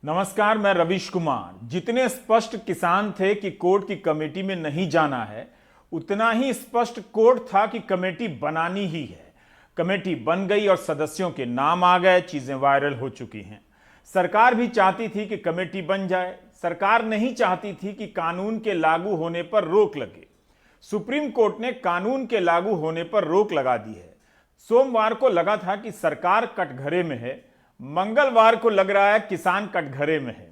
नमस्कार, मैं रवीश कुमार। जितने स्पष्ट किसान थे कि कोर्ट की कमेटी में नहीं जाना है, उतना ही स्पष्ट कोर्ट था कि कमेटी बनानी ही है। कमेटी बन गई और सदस्यों के नाम आ गए, चीजें वायरल हो चुकी हैं। सरकार भी चाहती थी कि कमेटी बन जाए। सरकार नहीं चाहती थी कि कानून के लागू होने पर रोक लगे। सुप्रीम कोर्ट ने कानून के लागू होने पर रोक लगा दी है। सोमवार को लगा था कि सरकार कटघरे में है, मंगलवार को लग रहा है किसान कटघरे में है।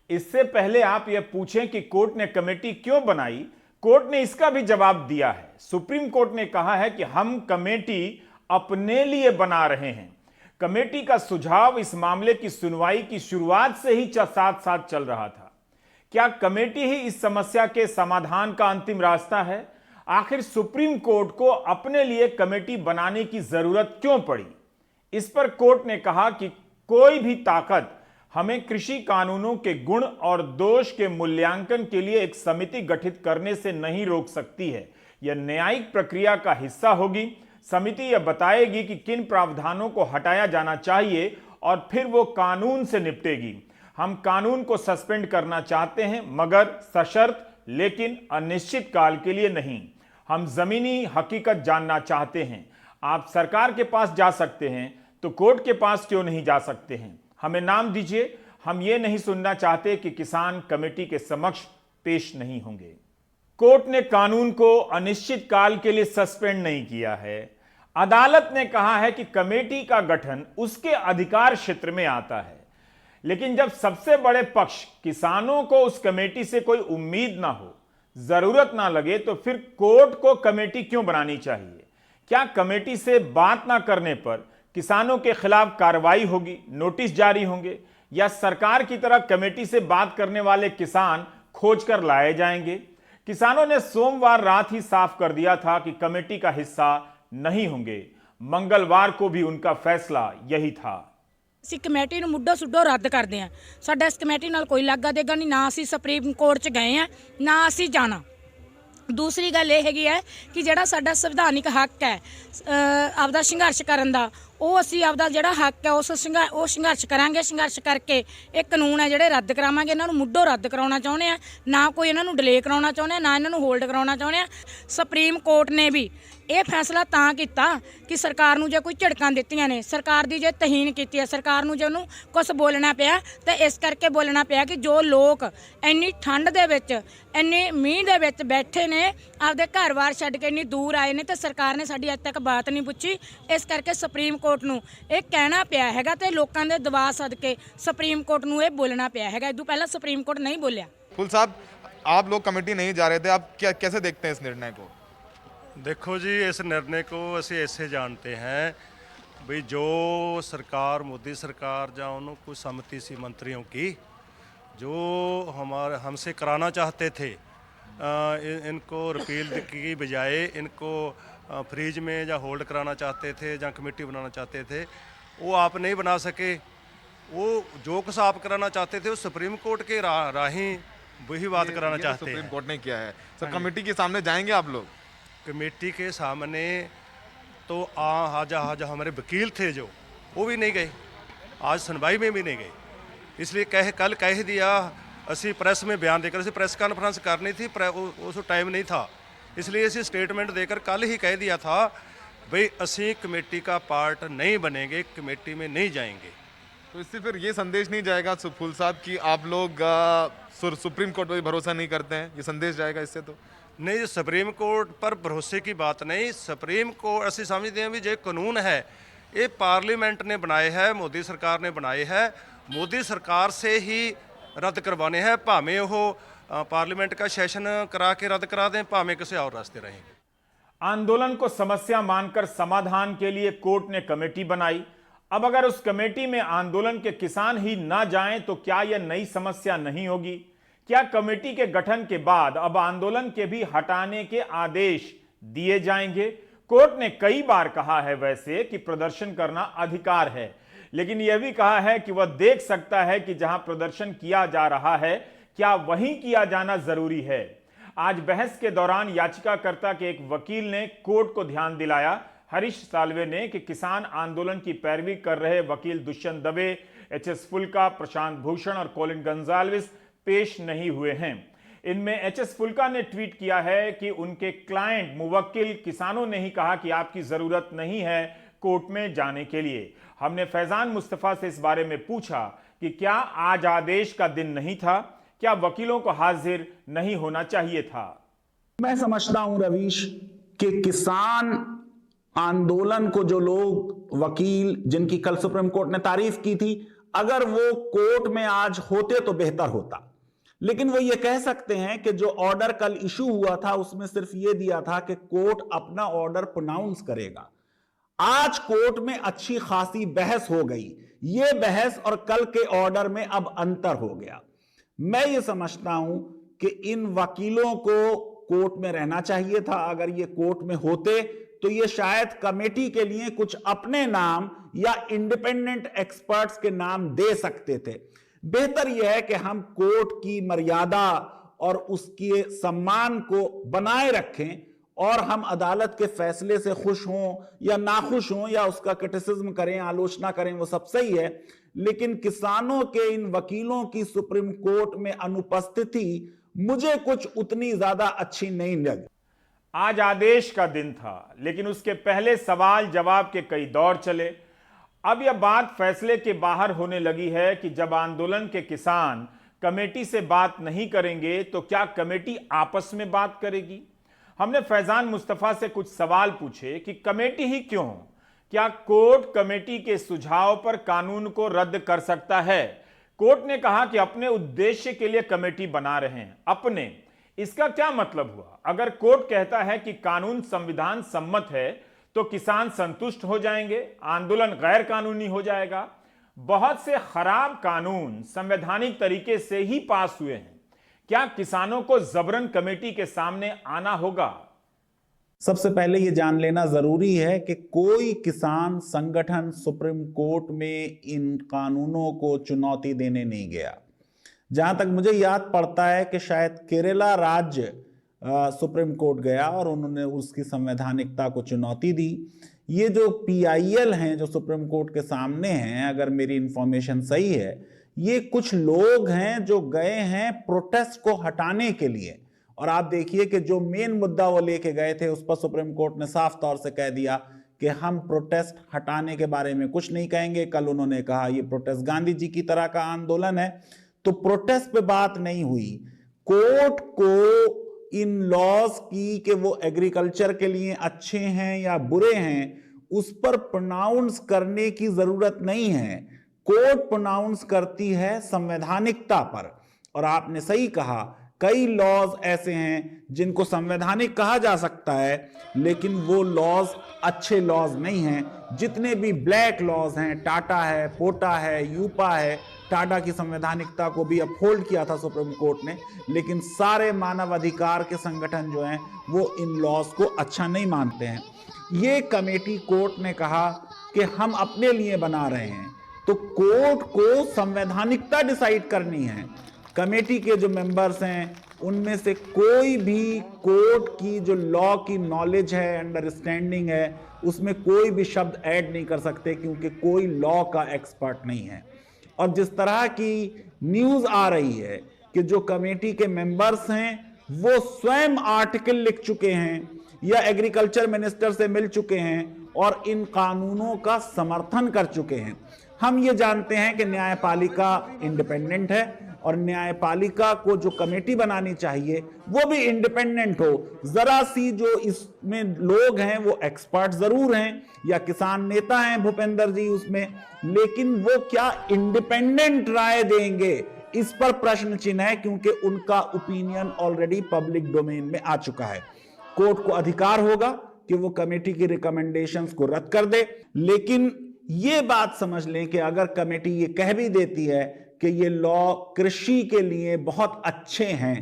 इससे पहले आप यह पूछें कि कोर्ट ने कमेटी क्यों बनाई, कोर्ट ने इसका भी जवाब दिया है। सुप्रीम कोर्ट ने कहा है कि हम कमेटी अपने लिए बना रहे हैं। कमेटी का सुझाव इस मामले की सुनवाई की शुरुआत से ही साथ साथ चल रहा था। क्या कमेटी ही इस समस्या के समाधान का अंतिम रास्ता है? आखिर सुप्रीम कोर्ट को अपने लिए कमेटी बनाने की जरूरत क्यों पड़ी? इस पर कोर्ट ने कहा कि कोई भी ताकत हमें कृषि कानूनों के गुण और दोष के मूल्यांकन के लिए एक समिति गठित करने से नहीं रोक सकती है। यह न्यायिक प्रक्रिया का हिस्सा होगी। समिति यह बताएगी कि किन प्रावधानों को हटाया जाना चाहिए और फिर वो कानून से निपटेगी। हम कानून को सस्पेंड करना चाहते हैं, मगर सशर्त, लेकिन अनिश्चित काल के लिए नहीं। हम जमीनी हकीकत जानना चाहते हैं। आप सरकार के पास जा सकते हैं, तो कोर्ट के पास क्यों नहीं जा सकते हैं? हमें नाम दीजिए। हम ये नहीं सुनना चाहते कि किसान कमेटी के समक्ष पेश नहीं होंगे। कोर्ट ने कानून को अनिश्चित काल के लिए सस्पेंड नहीं किया है। अदालत ने कहा है कि कमेटी का गठन उसके अधिकार क्षेत्र में आता है। लेकिन जब सबसे बड़े पक्ष किसानों को उस कमेटी से कोई उम्मीद ना हो, जरूरत ना लगे, तो फिर कोर्ट को कमेटी क्यों बनानी चाहिए? क्या कमेटी से बात ना करने पर किसानों के खिलाफ कार्रवाई होगी, नोटिस जारी होंगे, या सरकार की तरह कमेटी से बात करने वाले किसान खोज कर लाए जाएंगे? किसानों ने सोमवार रात ही साफ कर दिया था कि कमेटी का हिस्सा नहीं होंगे। मंगलवार को भी उनका फैसला यही था। ਅਸੀਂ ਕਮੇਟੀ ਨੂੰ ਮੁੱਢੋਂ ਸੁੱਢੋਂ ਰੱਦ ਕਰਦੇ ਆਂ। ਸਾਡਾ ਇਸ ਕਮੇਟੀ ਨਾਲ ਕੋਈ ਲੱਗਾ ਦੇਗਾ ਨਹੀਂ, ਨਾ ਅਸੀਂ ਸੁਪਰੀਮ ਕੋਰਟ 'ਚ ਗਏ ਆ, ਨਾ ਅਸੀਂ ਜਾਣਾ। दूसरी गल ये हैगी है कि जिहड़ा साडा संविधानिक हक है आपदा संघर्ष करन दा, ਉਹ ਅਸੀਂ ਆਪਦਾ ਜਿਹੜਾ ਹੱਕ ਹੈ ਉਹ ਸੰਘਰਸ਼ ਕਰਾਂਗੇ। ਸੰਘਰਸ਼ ਕਰਕੇ ਇਹ ਕਾਨੂੰਨ ਹੈ ਜਿਹੜੇ ਰੱਦ ਕਰਾਵਾਂਗੇ। ਇਹਨਾਂ ਨੂੰ ਮੁੱਢੋਂ ਰੱਦ ਕਰਾਉਣਾ ਚਾਹੁੰਦੇ ਆ, ਨਾ ਕੋਈ ਇਹਨਾਂ ਨੂੰ ਡਿਲੇ ਕਰਾਉਣਾ ਚਾਹੁੰਦੇ ਆ, ਨਾ ਇਹਨਾਂ ਨੂੰ ਹੋਲਡ ਕਰਾਉਣਾ ਚਾਹੁੰਦੇ ਆ। ਸੁਪਰੀਮ ਕੋਰਟ ਨੇ ਵੀ ਇਹ ਫੈਸਲਾ ਤਾਂ ਕੀਤਾ ਕਿ ਸਰਕਾਰ ਨੂੰ ਜੇ ਕੋਈ ਝੜਕਾਂ ਦਿੱਤੀਆਂ ਨੇ, ਸਰਕਾਰ ਦੀ ਜੇ ਤਹੀਨ ਕੀਤੀ ਹੈ, ਸਰਕਾਰ ਨੂੰ ਜੇ ਉਹਨੂੰ ਕੁਝ ਬੋਲਣਾ ਪਿਆ ਤਾਂ ਇਸ ਕਰਕੇ ਬੋਲਣਾ ਪਿਆ ਕਿ ਜੋ ਲੋਕ ਇੰਨੀ ਠੰਡ ਦੇ ਵਿੱਚ, ਇੰਨੇ ਮੀਂਹ ਦੇ ਵਿੱਚ ਬੈਠੇ ਨੇ, ਆਪਦੇ ਘਰ-ਬਾਰ ਛੱਡ ਕੇ ਇੰਨੀ ਦੂਰ ਆਏ ਨੇ, ਤੇ ਸਰਕਾਰ ਨੇ ਸਾਡੀ ਅੱਜ ਤੱਕ ਬਾਤ ਨਹੀਂ ਪੁੱਛੀ। ਇਸ ਕਰਕੇ ਸੁਪਰੀਮ ਕੋर्ट ਨੂੰ ਇਹ ਕਹਿਣਾ ਪਿਆ ਹੈਗਾ ਤੇ ਲੋਕਾਂ ਦੇ ਦਬਾਅ ਸਦਕੇ ਸੁਪਰੀਮ कोर्ट ਨੂੰ ਇਹ बोलना ਪਿਆ ਹੈਗਾ। इदू पहला सुप्रीम कोर्ट नहीं बोलिया। फुल साहब, आप लोग कमेटी नहीं जा रहे थे, आप क्या कैसे देखते हैं इस निर्णय को? देखो जी, इस निर्णय को ਅਸੀਂ ऐसे जानते हैं भाई जो सरकार, मोदी सरकार या उन्होंने कोई सम्मति सी मंत्रियों की जो हमसे कराना चाहते थे, इनको रिपील की बजाय इनको फ्रीज में या होल्ड कराना चाहते थे या कमेटी बनाना चाहते थे, वो आप नहीं बना सके। वो जो कुछ आप कराना चाहते थे वो सुप्रीम कोर्ट के राही वही बात कराना चाहते हैं। सुप्रीम कोर्ट ने किया है सर। कमेटी के सामने जाएंगे आप लोग? कमेटी के सामने तो आज हमारे वकील थे जो, वो भी नहीं गए, आज सुनवाई में भी नहीं गए। इसलिए कल कह दिया, असी प्रेस में बयान देकर, असी प्रेस कॉन्फ्रेंस करनी थी, उस टाइम नहीं था, इसलिए असी स्टेटमेंट देकर कल ही कह दिया था भाई असी कमेटी का पार्ट नहीं बनेंगे, कमेटी में नहीं जाएंगे। तो इससे फिर ये संदेश नहीं जाएगा फुल साहब कि आप लोग सुप्रीम कोर्ट पर भी भरोसा नहीं करते हैं? ये संदेश जाएगा इससे? तो नहीं, सुप्रीम कोर्ट पर भरोसे की बात नहीं। सुप्रीम कोर्ट असी समझते हैं भी जो कानून है ये पार्लीमेंट ने बनाए है, मोदी सरकार ने बनाए है, मोदी सरकार से ही रद्द करवाने हैं। भावें वो पार्लियामेंट का सेशन करा के रद्द करा दें, भावें किसी और रास्ते रहेंगे। आंदोलन को समस्या मानकर समाधान के लिए कोर्ट ने कमेटी बनाई। अब अगर उस कमेटी में आंदोलन के किसान ही ना जाएं तो क्या यह नई समस्या नहीं होगी? क्या कमेटी के गठन के बाद अब आंदोलन के भी हटाने के आदेश दिए जाएंगे? कोर्ट ने कई बार कहा है वैसे कि प्रदर्शन करना अधिकार है, लेकिन यह भी कहा है कि वह देख सकता है कि जहां प्रदर्शन किया जा रहा है क्या वहीं किया जाना जरूरी है। आज बहस के दौरान याचिकाकर्ता के एक वकील ने कोर्ट को ध्यान दिलाया, हरीश साल्वे ने, कि किसान आंदोलन की पैरवी कर रहे वकील दुष्यंत दवे एचएस फुल्का, प्रशांत भूषण और कोलिन गंजाल्विस पेश नहीं हुए हैं। इनमें एचएस फुल्का ने ट्वीट किया है कि उनके क्लाइंट मुवक्किल किसानों ने ही कहा कि आपकी जरूरत नहीं है कोर्ट में जाने के लिए। हमने फैजान मुस्तफा से इस बारे में पूछा कि क्या आज आदेश का दिन नहीं था, क्या वकीलों को हाजिर नहीं होना चाहिए था। मैं समझता हूं रवीश कि किसान आंदोलन को जो लोग वकील जिनकी कल सुप्रीम कोर्ट ने तारीफ की थी, अगर वो कोर्ट में आज होते तो बेहतर होता। लेकिन वो ये कह सकते हैं कि जो ऑर्डर कल इशू हुआ था उसमें सिर्फ ये दिया था कि कोर्ट अपना ऑर्डर प्रोनाउंस करेगा। आज कोर्ट में अच्छी खासी बहस हो गई। ये बहस और कल के ऑर्डर में अब अंतर हो गया। मैं ये समझता हूं कि इन वकीलों को कोर्ट में रहना चाहिए था। अगर ये कोर्ट में होते तो ये शायद कमेटी के लिए कुछ अपने नाम या इंडिपेंडेंट एक्सपर्ट्स के नाम दे सकते थे। बेहतर यह है कि हम कोर्ट की मर्यादा और उसके सम्मान को बनाए रखें और हम अदालत के फैसले से खुश हों या नाखुश हों या उसका क्रिटिसिज्म करें, आलोचना करें, वो सब सही है। लेकिन किसानों के इन वकीलों की सुप्रीम कोर्ट में अनुपस्थिति मुझे कुछ उतनी ज्यादा अच्छी नहीं लगी। आज आदेश का दिन था, लेकिन उसके पहले सवाल जवाब के कई दौर चले। अब यह बात फैसले के बाहर होने लगी है कि जब आंदोलन के किसान कमेटी से बात नहीं करेंगे तो क्या कमेटी आपस में बात करेगी। हमने फैजान मुस्तफा से कुछ सवाल पूछे कि कमेटी ही क्यों, क्या कोर्ट कमेटी के सुझाव पर कानून को रद्द कर सकता है। कोर्ट ने कहा कि अपने उद्देश्य के लिए कमेटी बना रहे हैं। अपने, इसका क्या मतलब हुआ। अगर कोर्ट कहता है कि कानून संविधान सम्मत है तो किसान संतुष्ट हो जाएंगे, आंदोलन गैर कानूनी हो जाएगा। बहुत से खराब कानून संवैधानिक तरीके से ही पास हुए हैं। क्या किसानों को जबरन कमेटी के सामने आना होगा। सबसे पहले यह जान लेना जरूरी है कि कोई किसान संगठन सुप्रीम कोर्ट में इन कानूनों को चुनौती देने नहीं गया। जहां तक मुझे याद पड़ता है कि शायद केरला राज्य सुप्रीम कोर्ट गया और उन्होंने उसकी संवैधानिकता को चुनौती दी। ये जो PIL हैं जो सुप्रीम कोर्ट के सामने हैं, अगर मेरी इंफॉर्मेशन सही है, ये कुछ लोग हैं जो गए हैं प्रोटेस्ट को हटाने के लिए। और आप देखिए कि जो मेन मुद्दा वो लेके गए थे उस पर सुप्रीम कोर्ट ने साफ तौर से कह दिया कि हम प्रोटेस्ट हटाने के बारे में कुछ नहीं कहेंगे। कल उन्होंने कहा ये प्रोटेस्ट गांधी जी की तरह का आंदोलन है, तो प्रोटेस्ट पे बात नहीं हुई। कोर्ट को इन लॉज की कि वो एग्रीकल्चर के लिए अच्छे हैं या बुरे हैं उस पर प्रोनाउंस करने की जरूरत नहीं है। कोर्ट प्रोनाउंस करती है संवैधानिकता पर। और आपने सही कहा, कई लॉज ऐसे हैं जिनको संवैधानिक कहा जा सकता है, लेकिन वो लॉज अच्छे लॉज नहीं हैं। जितने भी ब्लैक लॉज हैं, टाटा है, पोटा है, यूपा है, टाटा की संवैधानिकता को भी अपहोल्ड किया था सुप्रीम कोर्ट ने, लेकिन सारे मानव अधिकार के संगठन जो हैं वो इन लॉज को अच्छा नहीं मानते हैं। ये कमेटी कोर्ट ने कहा कि हम अपने लिए बना रहे हैं, तो कोर्ट को संवैधानिकता डिसाइड करनी है। कमेटी के जो मेंबर्स हैं उनमें से कोई भी कोर्ट की जो लॉ की नॉलेज है, अंडरस्टैंडिंग है, उसमें कोई भी शब्द ऐड नहीं कर सकते, क्योंकि कोई लॉ का एक्सपर्ट नहीं है। और जिस तरह की न्यूज़ आ रही है कि जो कमेटी के मेंबर्स हैं वो स्वयं आर्टिकल लिख चुके हैं या एग्रीकल्चर मिनिस्टर से मिल चुके हैं और इन कानूनों का समर्थन कर चुके हैं। हम ये जानते हैं कि न्यायपालिका इंडिपेंडेंट है और न्यायपालिका को जो कमेटी बनानी चाहिए वो भी इंडिपेंडेंट हो। जरा सी जो इसमें लोग हैं वो एक्सपर्ट जरूर हैं या किसान नेता हैं भूपेंद्र जी उसमें, लेकिन वो क्या इंडिपेंडेंट राय देंगे, इस पर प्रश्न चिन्ह है, क्योंकि उनका ओपिनियन ऑलरेडी पब्लिक डोमेन में आ चुका है। कोर्ट को अधिकार होगा कि वो कमेटी की रिकमेंडेशंस को रद्द कर दे, लेकिन ये बात समझ लें कि अगर कमेटी ये कह भी देती है कि ये लॉ कृषि के लिए बहुत अच्छे हैं,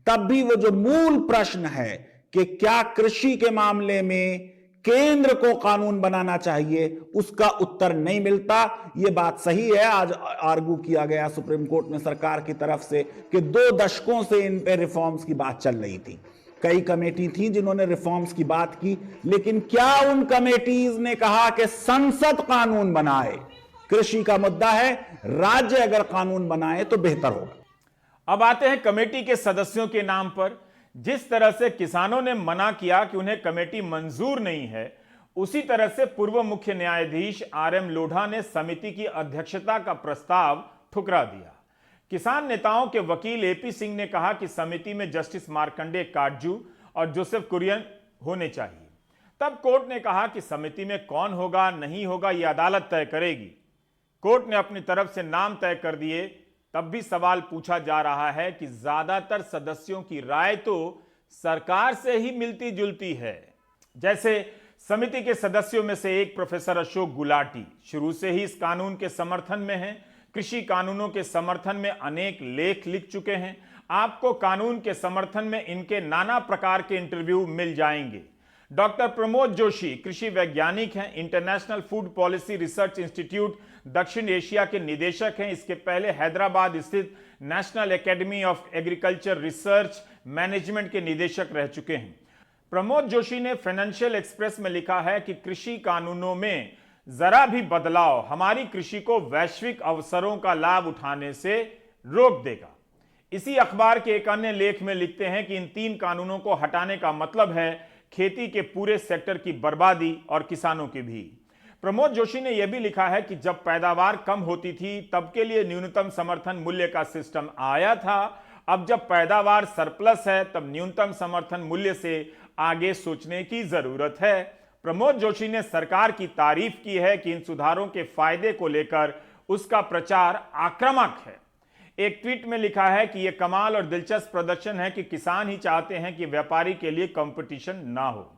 तब भी वो जो मूल प्रश्न है कि क्या कृषि के मामले में केंद्र को कानून बनाना चाहिए, उसका उत्तर नहीं मिलता। ये बात सही है, आज आर्गू किया गया सुप्रीम कोर्ट में सरकार की तरफ से कि 2 दशकों से इन पे रिफॉर्म्स की बात चल रही थी। कई कमेटी थी जिन्होंने रिफॉर्म्स की बात की, लेकिन क्या उन कमेटीज ने कहा कि संसद कानून बनाए। कृषि का मुद्दा है, राज्य अगर कानून बनाए तो बेहतर होगा। अब आते हैं कमेटी के सदस्यों के नाम पर। जिस तरह से किसानों ने मना किया कि उन्हें कमेटी मंजूर नहीं है, उसी तरह से पूर्व मुख्य न्यायाधीश आर.एम. लोढ़ा ने समिति की अध्यक्षता का प्रस्ताव ठुकरा दिया। किसान नेताओं के वकील ए.पी. सिंह ने कहा कि समिति में जस्टिस मार्कंडेय काटजू और जोसेफ कुरियन होने चाहिए। तब कोर्ट ने कहा कि समिति में कौन होगा नहीं होगा यह अदालत तय करेगी। कोर्ट ने अपनी तरफ से नाम तय कर दिए। तब भी सवाल पूछा जा रहा है कि ज्यादातर सदस्यों की राय तो सरकार से ही मिलती जुलती है। जैसे समिति के सदस्यों में से एक प्रोफेसर अशोक गुलाटी शुरू से ही इस कानून के समर्थन में हैं। कृषि कानूनों के समर्थन में अनेक लेख लिख चुके हैं। आपको कानून के समर्थन में इनके नाना प्रकार के इंटरव्यू मिल जाएंगे। डॉक्टर प्रमोद जोशी कृषि वैज्ञानिक हैं, international food policy research institute दक्षिण एशिया के निदेशक हैं। इसके पहले हैदराबाद स्थित national academy of agriculture research management के निदेशक रह चुके हैं। प्रमोद जोशी ने फाइनेंशियल एक्सप्रेस में लिखा है कि कृषि कानूनों में जरा भी बदलाव हमारी कृषि को वैश्विक अवसरों का लाभ उठाने से रोक देगा। इसी अखबार के एक अन्य लेख में लिखते हैं कि इन 3 कानूनों को हटाने का मतलब है खेती के पूरे सेक्टर की बर्बादी और किसानों की भी। प्रमोद जोशी ने यह भी लिखा है कि जब पैदावार कम होती थी तब के लिए न्यूनतम समर्थन मूल्य का सिस्टम आया था। अब जब पैदावार सरप्लस है तब न्यूनतम समर्थन मूल्य से आगे सोचने की जरूरत है। प्रमोद जोशी ने सरकार की तारीफ की है कि इन सुधारों के फायदे को लेकर उसका प्रचार आक्रामक है। एक ट्वीट में लिखा है कि यह कमाल और दिलचस्प प्रदर्शन है कि किसान ही चाहते हैं कि व्यापारी के लिए कंपटीशन ना हो।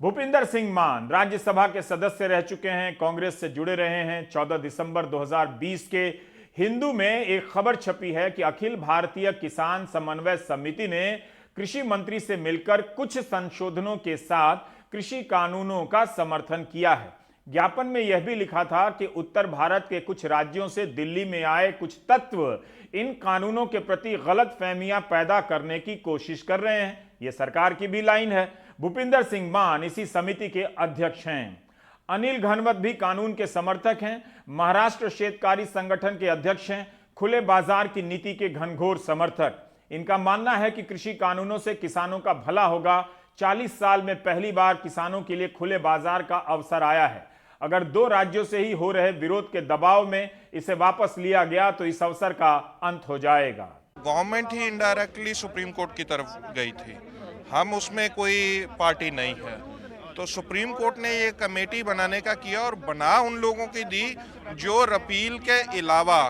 भूपिंदर सिंह मान राज्यसभा के सदस्य रह चुके हैं, कांग्रेस से जुड़े रहे हैं। 14 दिसंबर 2020 के हिंदू में एक खबर छपी है कि अखिल भारतीय किसान समन्वय समिति ने कृषि मंत्री से मिलकर कुछ संशोधनों के साथ कृषि कानूनों का समर्थन किया है। ज्ञापन में यह भी लिखा था कि उत्तर भारत के कुछ राज्यों से दिल्ली में आए कुछ तत्व इन कानूनों के प्रति गलत फहमियां पैदा करने की कोशिश कर रहे हैं। यह सरकार की भी लाइन है। भूपिंदर सिंह मान इसी समिति के अध्यक्ष हैं। अनिल घनवत भी कानून के समर्थक हैं। महाराष्ट्र शेतकारी संगठन के अध्यक्ष हैं। खुले बाजार की नीति के घनघोर समर्थक। इनका मानना है कि कृषि कानूनों से किसानों का भला होगा। 40 साल में पहली बार किसानों के लिए खुले बाजार का अवसर आया है। अगर 2 राज्यों से ही हो रहे विरोध के दबाव में इसे वापस लिया गया तो इस अवसर का अंत हो जाएगा। गवर्नमेंट ही इनडायरेक्टली सुप्रीम कोर्ट की तरफ गई थी, हम उसमें कोई पार्टी नहीं है। तो सुप्रीम कोर्ट ने ये कमेटी बनाने का किया और बना उन लोगों की दी जो रिपील के अलावा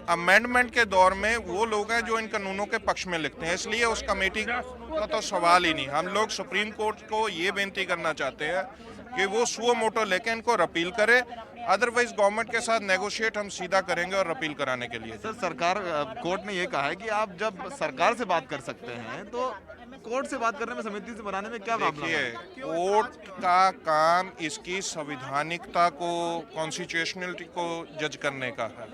अमेंडमेंट के दौर में वो लोग हैं जो इन कानूनों के पक्ष में लिखते हैं। इसलिए उस कमेटी का तो सवाल ही नहीं। हम लोग सुप्रीम कोर्ट को ये बेनती करना चाहते हैं कि वो सुओ मोटो लेके इनको रिपील करे, अदरवाइज गवर्नमेंट के साथ नेगोशिएट हम सीधा करेंगे और रिपील कराने के लिए। सर, सरकार कोर्ट ने ये कहा है कि आप जब सरकार से बात कर सकते हैं तो कोर्ट से बात करने में, समिति से बनाने में क्या प्रॉब्लम है? कोर्ट का काम इसकी संवैधानिकता को, कॉन्स्टिट्यूशनलिटी को जज करने का है।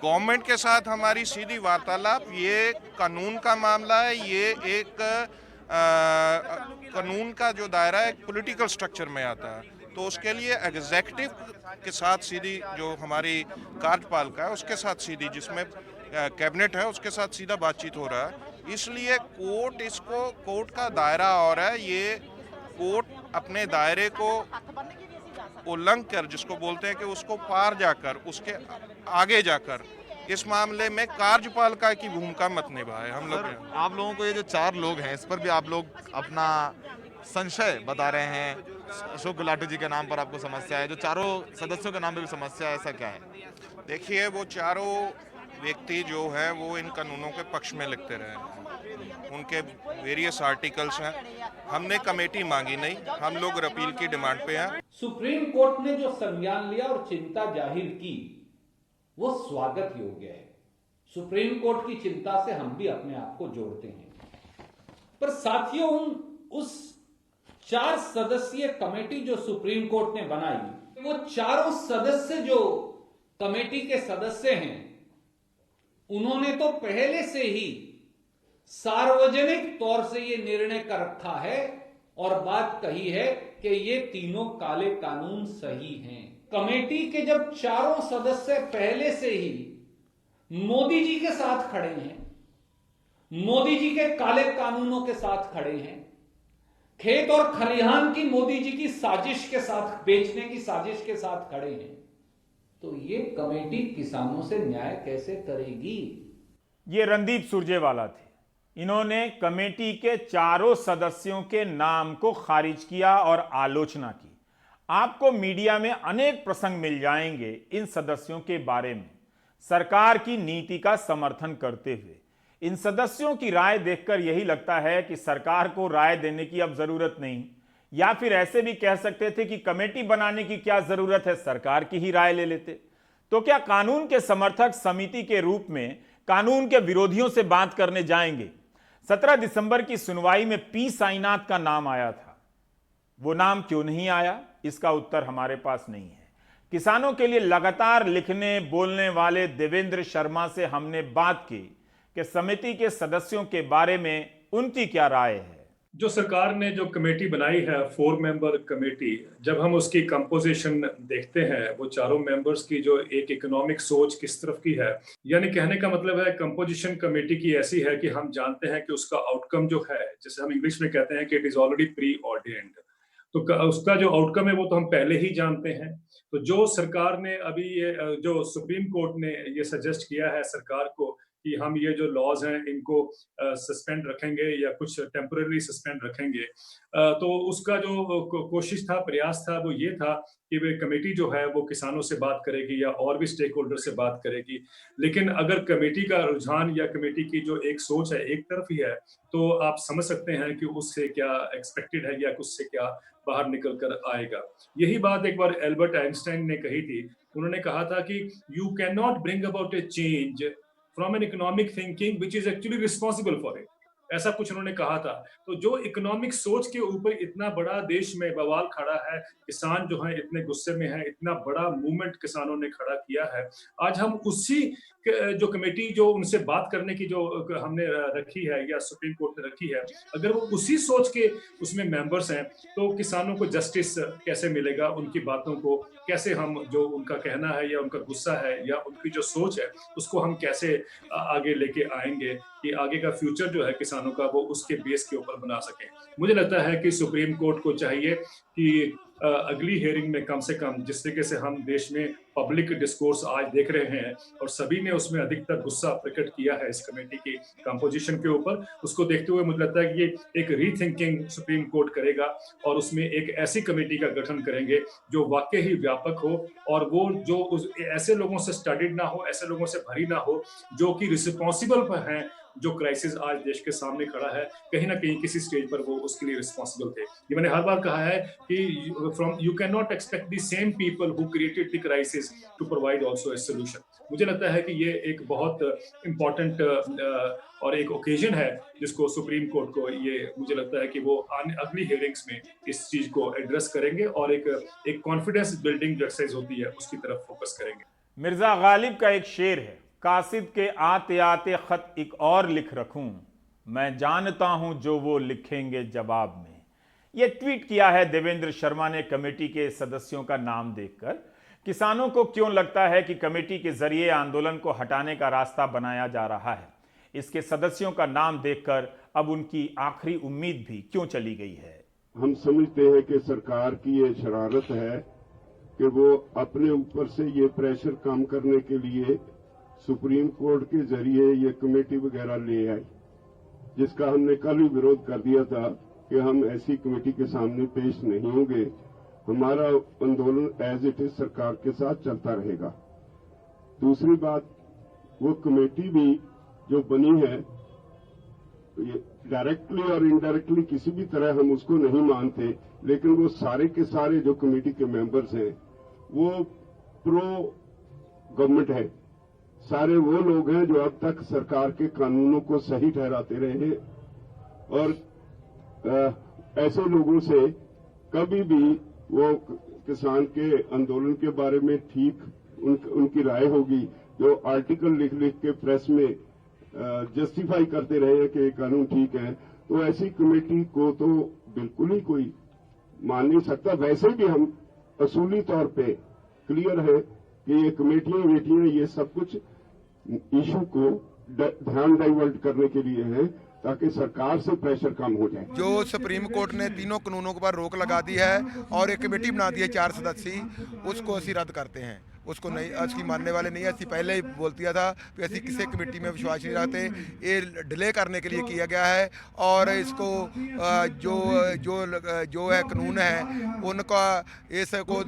गवर्नमेंट के साथ हमारी सीधी वार्तालाप ये कानून का मामला है। ये एक कानून का जो दायरा है पॉलिटिकल स्ट्रक्चर में आता है, तो उसके लिए एग्जीक्यूटिव के साथ सीधी, जो हमारी कार्यपालिका है उसके साथ सीधी, जिसमें कैबिनेट है उसके साथ सीधा बातचीत हो रहा है। इसलिए कोर्ट का दायरा और है, ये कोर्ट अपने दायरे को उल्लंघन कर, जिसको बोलते हैं कि उसको पार जाकर, उसके आगे जाकर इस मामले में कार्यपालिका की भूमिका मत निभाए। हम लोग, आप लोगों को ये जो 4 लोग हैं इस पर भी आप लोग अपना संशय बता रहे हैं। अशोक गुलाटी जी के नाम पर आपको समस्या है, जो 4 सदस्यों के नाम पे भी समस्या है, ऐसा क्या है? देखिए, वो 4 व्यक्ति जो हैं वो इन कानूनों के पक्ष में लिखते रहे हैं। उनके वेरियस आर्टिकल्स हैं। हमने कमेटी मांगी नहीं, हम लोग रिपील की डिमांड पे हैं। सुप्रीम कोर्ट ने जो संज्ञान लिया और चिंता जाहिर की वो स्वागत योग्य है। सुप्रीम कोर्ट की चिंता से हम भी अपने आप को जोड़ते हैं। पर साथियों, उस 4 सदस्यीय कमेटी जो सुप्रीम कोर्ट ने बनाई, वो 4 सदस्य जो कमेटी के सदस्य हैं, उन्होंने तो पहले से ही सार्वजनिक तौर से ये निर्णय कर रखा है और बात कही है कि ये तीनों काले कानून सही हैं। कमेटी के जब चारों सदस्य पहले से ही मोदी जी के साथ खड़े हैं, मोदी जी के काले कानूनों के साथ खड़े हैं, खेत और खलिहान की मोदी जी की साजिश के साथ, बेचने की साजिश के साथ खड़े हैं, तो ये कमेटी किसानों से न्याय कैसे करेगी? ये रणदीप सुरजेवाला थे। इन्होंने कमेटी के चारों सदस्यों के नाम को खारिज किया और आलोचना की। आपको मीडिया में अनेक प्रसंग मिल जाएंगे इन सदस्यों के बारे में सरकार की नीति का समर्थन करते हुए। इन सदस्यों की राय देखकर यही लगता है कि सरकार को राय देने की अब जरूरत नहीं, या फिर ऐसे भी कह सकते थे कि कमेटी बनाने की क्या जरूरत है, सरकार की ही राय ले लेते। तो क्या कानून के समर्थक समिति के रूप में कानून के विरोधियों से बात करने जाएंगे? 17 दिसंबर की सुनवाई में पी साईनाथ का नाम आया था। वो नाम क्यों नहीं आया, इसका उत्तर हमारे पास नहीं है। किसानों के लिए लगातार लिखने बोलने वाले देवेंद्र शर्मा से हमने बात की कि समिति के सदस्यों के बारे में उनकी क्या राय है। जो सरकार ने जो कमेटी बनाई है 4 मेंबर कमेटी, जब हम उसकी कंपोजिशन देखते हैं, वो चारों मेंबर्स की जो एक इकोनॉमिक सोच किस तरफ की है, यानी कहने का मतलब है कंपोजिशन कमेटी की ऐसी है कि हम जानते हैं कि उसका आउटकम जो है, जैसे हम इंग्लिश में कहते हैं कि it is already pre ordained, तो उसका जो आउटकम है वो तो हम पहले ही जानते हैं। तो जो सरकार ने अभी ये जो सुप्रीम कोर्ट ने ये सजेस्ट किया है सरकार को कि हम ये जो लॉज हैं इनको सस्पेंड रखेंगे या कुछ टेम्पररी सस्पेंड रखेंगे, तो उसका जो कोशिश था, प्रयास था, वो ये था कि वे कमेटी जो है वो किसानों से बात करेगी या और भी स्टेक होल्डर से बात करेगी। लेकिन अगर कमेटी का रुझान या कमेटी की जो एक सोच है एक तरफ ही है, तो आप समझ सकते हैं कि उससे क्या एक्सपेक्टेड है या उससे क्या बाहर निकल कर आएगा। यही बात एक बार एल्बर्ट आइंस्टाइन ने कही थी। उन्होंने कहा था कि you can not bring about A change from an economic thinking which is actually responsible for it, ऐसा कुछ उन्होंने कहा था। तो जो इकोनॉमिक सोच के ऊपर इतना बड़ा देश में बवाल खड़ा है, किसान जो है इतने गुस्से में है, इतना बड़ा मूवमेंट किसानों ने खड़ा किया है, आज हम उसी जो कमेटी जो उनसे बात करने की जो हमने रखी है या सुप्रीम कोर्ट ने रखी है, अगर वो उसी सोच के उसमें मेंबर्स हैं, तो किसानों को जस्टिस कैसे मिलेगा, उनकी बातों को कैसे हम, जो उनका कहना है या उनका गुस्सा है या उनकी जो सोच है, उसको हम कैसे आगे लेके आएंगे कि आगे का फ्यूचर जो है किसानों का वो उसके बेस के ऊपर बना सके। मुझे लगता है कि सुप्रीम कोर्ट को चाहिए कि अगली हियरिंग में कम से कम, जिस तरीके से हम देश में पब्लिक डिस्कोर्स आज देख रहे हैं और सभी ने उसमें अधिकतर गुस्सा प्रकट किया है इस कमेटी की कंपोजिशन के ऊपर, उसको देखते हुए मुझे लगता है कि ये एक रीथिंकिंग सुप्रीम कोर्ट करेगा और उसमें एक ऐसी कमेटी का गठन करेंगे जो वाकई ही व्यापक हो और वो जो ऐसे लोगों से स्टडीड ना हो, ऐसे लोगों से भरी ना हो जो कि रिस्पॉन्सिबल हैं। जो क्राइसिस आज देश के सामने खड़ा है, कहीं ना कहीं किसी स्टेज पर वो उसके लिए रिस्पॉन्सिबल थे। ये मैंने हर बार कहा है कि from you can not expect the same people who created the crisis to provide also a solution. मुझे लगता है कि ये एक बहुत इम्पोर्टेंट और एक ओकेजन है जिसको सुप्रीम कोर्ट को, ये मुझे लगता है कि वो अगली हियरिंग्स में इस चीज को एड्रेस करेंगे और एक कॉन्फिडेंस बिल्डिंग जो एक्सरसाइज होती है उसकी तरफ फोकस करेंगे। मिर्जा गालिब का एक शेर है, कासिद के आते आते खत एक और लिख रखूं, मैं जानता हूं जो वो लिखेंगे जवाब में। यह ट्वीट किया है देवेंद्र शर्मा ने कमेटी के सदस्यों का नाम देखकर। किसानों को क्यों लगता है कि कमेटी के जरिए आंदोलन को हटाने का रास्ता बनाया जा रहा है? इसके सदस्यों का नाम देखकर अब उनकी आखिरी उम्मीद भी क्यों चली गई है? हम समझते हैं कि सरकार की ये शरारत है कि वो अपने ऊपर से ये प्रेशर कम करने के लिए सुप्रीम कोर्ट के जरिए ये कमेटी वगैरह ले आई, जिसका हमने कल ही विरोध कर दिया था कि हम ऐसी कमेटी के सामने पेश नहीं होंगे। हमारा आंदोलन एज इट इज सरकार के साथ चलता रहेगा। दूसरी बात, वो कमेटी भी जो बनी है, डायरेक्टली और इनडायरेक्टली किसी भी तरह हम उसको नहीं मानते, लेकिन वो सारे के सारे जो कमेटी के मेंबर्स हैं वो प्रो गवर्नमेंट है। सारे वो लोग हैं जो अब तक सरकार के कानूनों को सही ठहराते रहे हैं और ऐसे लोगों से कभी भी वो किसान के आंदोलन के बारे में ठीक उनकी राय होगी जो आर्टिकल लिख लिख के प्रेस में जस्टिफाई करते रहे हैं कि कानून ठीक है, तो ऐसी कमेटी को तो बिल्कुल ही कोई मान नहीं सकता। वैसे भी हम असूली तौर पे क्लियर है कि ये कमेटियां ये सब कुछ इशू को ध्यान डाइवर्ट करने के लिए है, ताकि सरकार से प्रेशर कम हो जाए। जो सुप्रीम कोर्ट ने तीनों कानूनों पर रोक लगा दी है और एक कमेटी बना दी है 4 सदस्यी, उसको असी रद्द करते हैं। उसको नहीं, असली मानने वाले नहीं है। असी पहले ही बोल दिया था कि असी किसी कमेटी में विश्वास नहीं रखते। ये डिले करने के लिए किया गया है और इसको जो है कानून है उनका इसको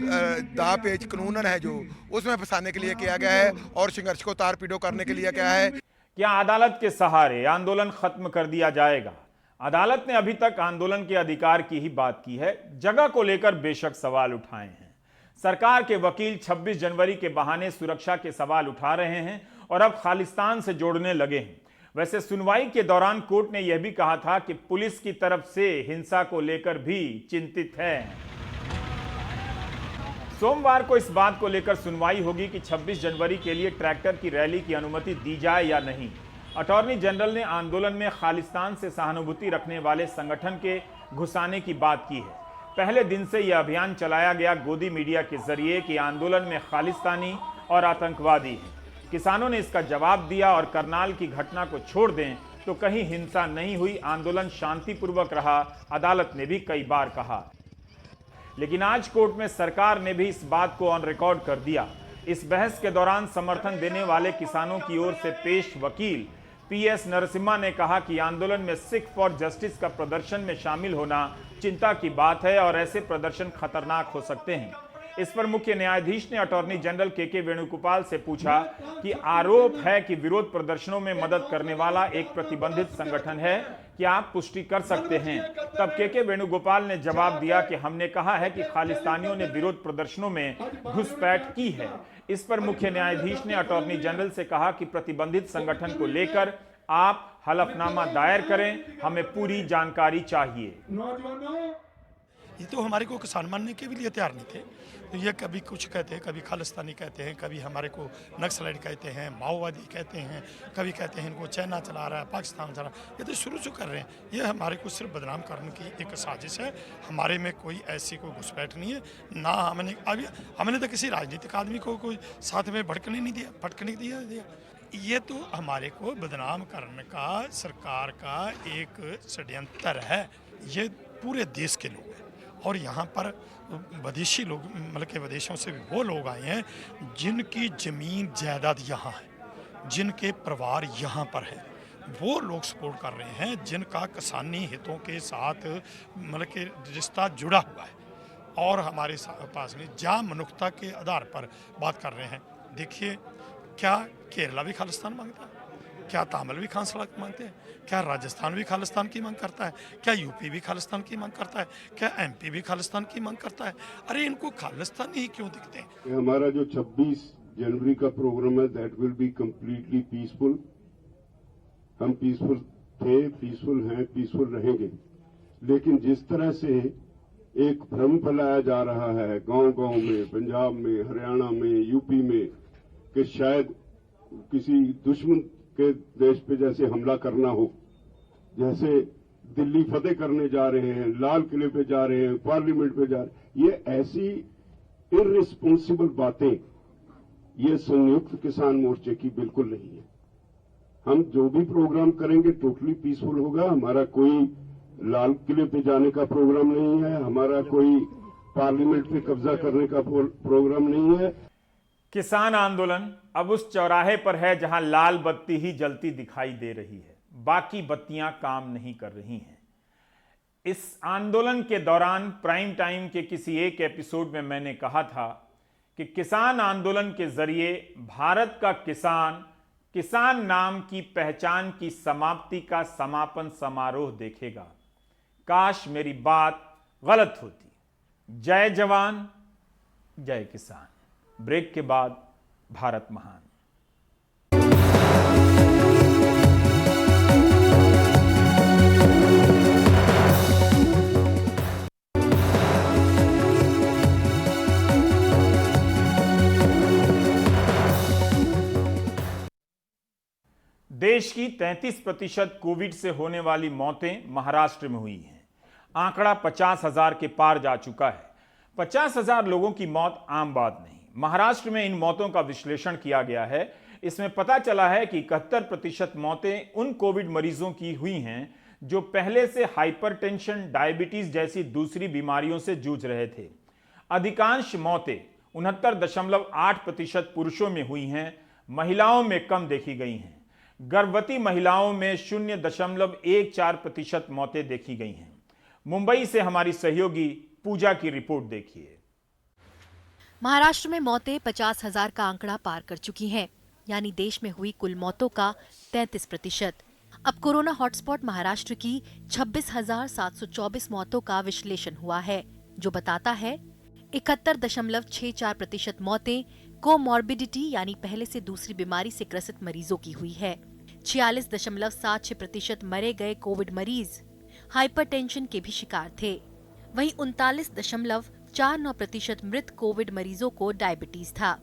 दाव पेच कानूनन है जो उसमें फंसाने के लिए किया गया है और संघर्ष को तार पीड़ो करने के लिए क्या है। क्या अदालत के सहारे आंदोलन खत्म कर दिया जाएगा? अदालत ने अभी तक आंदोलन के अधिकार की ही बात की है, जगह को लेकर बेशक सवाल उठाए हैं। सरकार के वकील 26 जनवरी के बहाने सुरक्षा के सवाल उठा रहे हैं और अब खालिस्तान से जोड़ने लगे हैं। वैसे सुनवाई के दौरान कोर्ट ने यह भी कहा था कि पुलिस की तरफ से हिंसा को लेकर भी चिंतित है। सोमवार को इस बात को लेकर सुनवाई होगी कि 26 जनवरी के लिए ट्रैक्टर की रैली की अनुमति दी जाए या नहीं। अटॉर्नी जनरल ने आंदोलन में खालिस्तान से सहानुभूति रखने वाले संगठन के घुसाने की बात की है। पहले दिन से यह अभियान चलाया गया गोदी मीडिया के जरिए कि आंदोलन में खालिस्तानी और आतंकवादी हैं। किसानों ने इसका जवाब दिया और करनाल की घटना को छोड़ दें तो कहीं हिंसा नहीं हुई, आंदोलन शांतिपूर्वक रहा, अदालत ने भी कई बार कहा। लेकिन आज कोर्ट में सरकार ने भी इस बात को ऑन रिकॉर्ड कर दिया। इस बहस के दौरान समर्थन देने वाले किसानों की ओर से पेश वकील PS नरसिम्हा ने कहा कि आंदोलन में सिख फॉर जस्टिस का प्रदर्शन में शामिल होना चिंता की बात है और ऐसे प्रदर्शन खतरनाक हो सकते हैं। इस पर मुख्य न्यायाधीश ने अटॉर्नी जनरल KK वेणुगोपाल से पूछा कि आरोप है कि विरोध प्रदर्शनों में मदद करने वाला एक प्रतिबंधित संगठन है, क्या आप पुष्टि कर सकते हैं? तब KK वेणुगोपाल ने जवाब दिया कि हमने कहा है कि खालिस्तानियों ने विरोध प्रदर्शनों में घुसपैठ की है। इस पर मुख्य न्यायाधीश ने अटॉर्नी जनरल से कहा कि प्रतिबंधित संगठन को लेकर आप हलफनामा दायर करें, हमें पूरी जानकारी चाहिए। ये तो हमारे को किसान मानने के भी लिए तैयार नहीं थे। तो ये कभी कुछ कहते हैं, कभी खालिस्तानी कहते हैं, कभी हमारे को नक्सलाइट कहते हैं, माओवादी कहते हैं, कभी कहते हैं इनको चाइना चला रहा है, पाकिस्तान चला रहा है। ये तो शुरू से कर रहे हैं। ये हमारे को सिर्फ बदनाम करने की एक साजिश है। हमारे में कोई ऐसी कोई घुसपैठ नहीं है ना। हमने तो किसी राजनीतिक आदमी को कोई साथ में भटकने नहीं दिया। ये तो हमारे को बदनाम करने का सरकार का एक षड्यंत्र है। ये पूरे देश के लोग हैं और यहाँ पर विदेशी लोग, मतलब के विदेशों से भी वो लोग आए हैं जिनकी ज़मीन जायदाद यहाँ है, जिनके परिवार यहाँ पर है, वो लोग सपोर्ट कर रहे हैं, जिनका किसानी हितों के साथ मतलब के रिश्ता जुड़ा हुआ है और हमारे पास में जहाँ मनुष्यता के आधार पर बात कर रहे हैं। देखिए, क्या केरला भी खालिस्तान मांगता है? क्या तमिल भी खालिस्तान मांगते हैं? क्या राजस्थान भी खालिस्तान की मांग करता है? क्या यूपी भी खालिस्तान की मांग करता है? क्या MP भी खालिस्तान की मांग करता है? अरे इनको खालिस्तान ही क्यों दिखते हैं? हमारा जो 26 जनवरी का प्रोग्राम है, that will be completely peaceful. हम पीसफुल थे, पीसफुल हैं, पीसफुल रहेंगे। लेकिन जिस तरह से एक भ्रम फैलाया जा रहा है गांव-गांव में, पंजाब में, हरियाणा में, यूपी में, कि शायद किसी दुश्मन के देश पे जैसे हमला करना हो, जैसे दिल्ली फतेह करने जा रहे हैं, लाल किले पे जा रहे हैं, पार्लियामेंट पे जा रहे हैं, ये ऐसी इररिस्पॉन्सिबल बातें ये संयुक्त किसान मोर्चे की बिल्कुल नहीं है। हम जो भी प्रोग्राम करेंगे टोटली पीसफुल होगा। हमारा कोई लाल किले पे जाने का प्रोग्राम नहीं है, हमारा कोई पार्लियामेंट पे कब्जा करने का प्रोग्राम नहीं है। किसान आंदोलन अब उस चौराहे पर है जहां लाल बत्ती ही जलती दिखाई दे रही है, बाकी बत्तियां काम नहीं कर रही हैं। इस आंदोलन के दौरान प्राइम टाइम के किसी एक एपिसोड में मैंने कहा था कि किसान आंदोलन के जरिए भारत का किसान नाम की पहचान की समाप्ति का समापन समारोह देखेगा। काश मेरी बात गलत होती। जय जवान, जय किसान। ब्रेक के बाद भारत महान। देश की 33% कोविड से होने वाली मौतें महाराष्ट्र में हुई हैं। आंकड़ा 50,000 के पार जा चुका है। 50,000 लोगों की मौत आम बात नहीं। महाराष्ट्र में इन मौतों का विश्लेषण किया गया है। इसमें पता चला है कि 71% मौतें उन कोविड मरीजों की हुई हैं जो पहले से हाइपरटेंशन, डायबिटीज जैसी दूसरी बीमारियों से जूझ रहे थे। अधिकांश मौतें 69.8% पुरुषों में हुई हैं, महिलाओं में कम देखी गई हैं। गर्भवती महिलाओं में 0.14% मौतें देखी गई हैं। मुंबई से हमारी सहयोगी पूजा की रिपोर्ट देखिए। महाराष्ट्र में मौतें 50,000 का आंकड़ा पार कर चुकी हैं, यानी देश में हुई कुल मौतों का 33%। अब कोरोना हॉटस्पॉट महाराष्ट्र की 26,724 मौतों का विश्लेषण हुआ है, जो बताता है 71.64% मौतें कोमॉर्बिडिटी यानी पहले से दूसरी बीमारी से ग्रसित मरीजों की हुई है। 46.76% मरे गए कोविड मरीज हाइपरटेंशन के भी शिकार थे। वहीं 39.49% मृत कोविड मरीजों को डायबिटीज था।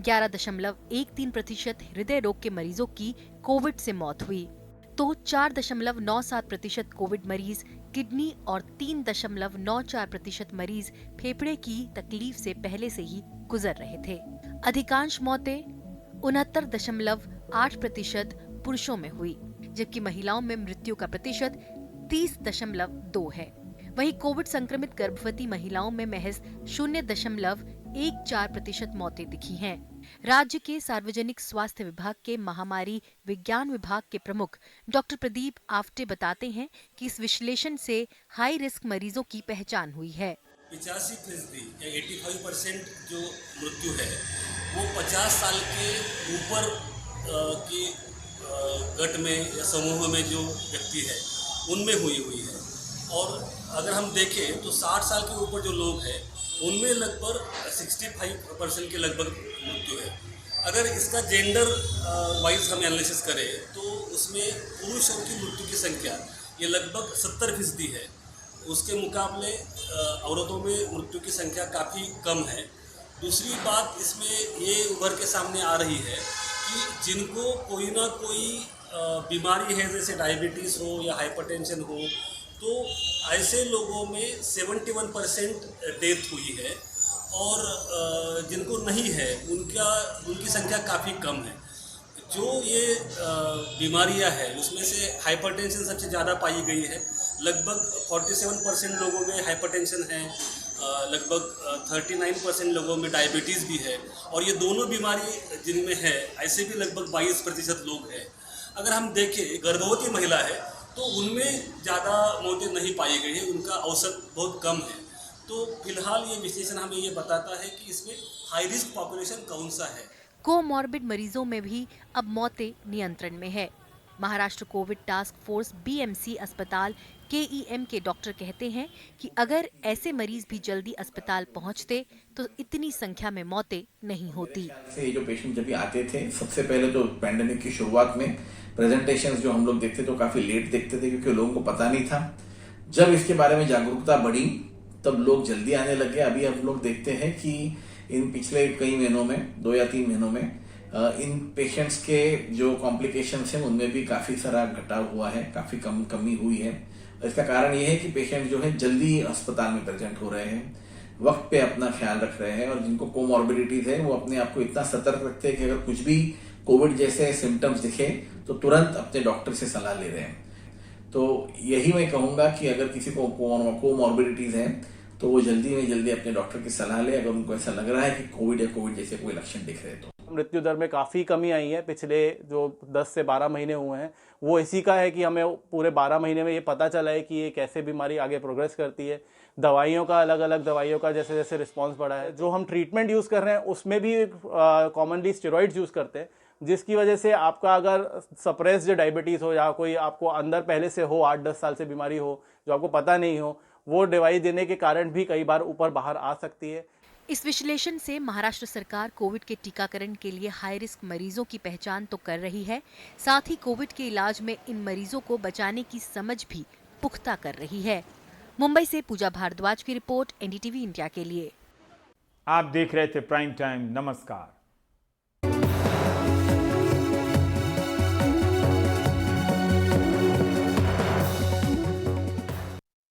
11.13% हृदय रोग के मरीजों की कोविड से मौत हुई, तो 4.97% कोविड मरीज किडनी और 3.94% मरीज फेफड़े की तकलीफ से पहले से ही गुजर रहे थे। अधिकांश मौतें 69.8% पुरुषों में हुई, जबकि महिलाओं में मृत्यु का प्रतिशत 30.2 है। वहीं कोविड संक्रमित गर्भवती महिलाओं में महज 0.14% मौतें दिखी हैं। राज्य के सार्वजनिक स्वास्थ्य विभाग के महामारी विज्ञान विभाग के प्रमुख डॉक्टर प्रदीप आफ्टे बताते हैं कि इस विश्लेषण से हाई रिस्क मरीजों की पहचान हुई है। 85% या 85% जो मृत्यु है वो 50 साल के ऊपर की गट में या समूह में जो व्यक्ति है उनमें हुई है। और अगर हम देखें तो 60 साल के ऊपर जो लोग हैं उनमें लगभग 65% के लगभग मृत्यु है। अगर इसका जेंडर वाइज हम एनालिसिस करें तो उसमें पुरुषों की मृत्यु की संख्या ये लगभग 70% है। उसके मुकाबले औरतों में मृत्यु की संख्या काफ़ी कम है। दूसरी बात इसमें ये उभर के सामने आ रही है कि जिनको कोई ना कोई बीमारी है, जैसे डायबिटीज़ हो या हाइपरटेंशन हो, तो ऐसे लोगों में 71% डेथ हुई है और जिनको नहीं है उनकी संख्या काफ़ी कम है। जो ये बीमारियां हैं उसमें से हाइपरटेंशन सबसे ज़्यादा पाई गई है। लगभग 47% लोगों में हाइपरटेंशन है, लगभग 39% लोगों में डायबिटीज़ भी है, और ये दोनों बीमारी जिनमें है ऐसे भी लगभग 22% लोग हैं। अगर हम देखें गर्भवती महिला है तो उनमें ज़्यादा मौतें नहीं पाई गई है, उनका औसत बहुत कम है। तो फिलहाल ये विश्लेषण हमें ये बताता है कि इसमें हाई रिस्क पॉपुलेशन कौन सा है। कोमॉर्बिड मरीजों में भी अब मौतें नियंत्रण में है। Maharashtra Covid task force BMC अस्पताल KEM के डॉक्टर कहते हैं कि अगर ऐसे मरीज भी जल्दी अस्पताल पहुंचते तो इतनी संख्या में मौतें नहीं होती। ये जो पेशेंट जब भी आते थे, सबसे पहले तो पैंडेमिक की शुरुआत में प्रेजेंटेशंस जो हम लोग देखते तो काफी लेट देखते थे, क्योंकि लोगों को पता नहीं था। जब इसके बारे में जागरूकता बढ़ी तब लोग जल्दी आने लग गए। अभी हम लोग देखते हैं कि इन पिछले कई महीनों में, 2 या 3 महीनों में इन पेशेंट्स के जो कॉम्प्लिकेशंस हैं उनमें भी काफी सारा घटाव हुआ है, काफी कमी हुई है। इसका कारण ये है कि पेशेंट जो है जल्दी अस्पताल में प्रेजेंट हो रहे हैं, वक्त पे अपना ख्याल रख रहे हैं, और जिनको कोमॉर्बिडिटीज है वो अपने आप को इतना सतर्क रखते हैं कि अगर कुछ भी कोविड जैसे सिम्टम्स दिखे तो तुरंत अपने डॉक्टर से सलाह ले रहे हैं। तो यही मैं कहूंगा कि अगर किसी को कोमॉर्बिडिटीज है तो वो जल्दी में जल्दी अपने डॉक्टर की सलाह ले, अगर उनको ऐसा लग रहा है कि कोविड या कोविड जैसे कोई लक्षण दिख रहे तो। मृत्यु दर में काफ़ी कमी आई है। पिछले जो 10 से 12 महीने हुए हैं वो इसी का है कि हमें पूरे 12 महीने में ये पता चला है कि ये कैसे बीमारी आगे प्रोग्रेस करती है। दवाइयों का, अलग अलग दवाइयों का जैसे जैसे रिस्पांस बढ़ा है, जो हम ट्रीटमेंट यूज़ कर रहे हैं उसमें भी कॉमनली स्टेरॉइड्स यूज़ करते हैं, जिसकी वजह से आपका अगर सप्रेस्ड डायबिटीज़ हो या कोई आपको अंदर पहले से हो, 8-10 साल से बीमारी हो जो आपको पता नहीं हो, वो दवाई देने के कारण भी कई बार ऊपर बाहर आ सकती है। इस विश्लेषण से महाराष्ट्र सरकार कोविड के टीकाकरण के लिए हाई रिस्क मरीजों की पहचान तो कर रही है, साथ ही कोविड के इलाज में इन मरीजों को बचाने की समझ भी पुख्ता कर रही है। मुंबई से पूजा भारद्वाज की रिपोर्ट, NDTV इंडिया के लिए। आप देख रहे थे प्राइम टाइम। नमस्कार।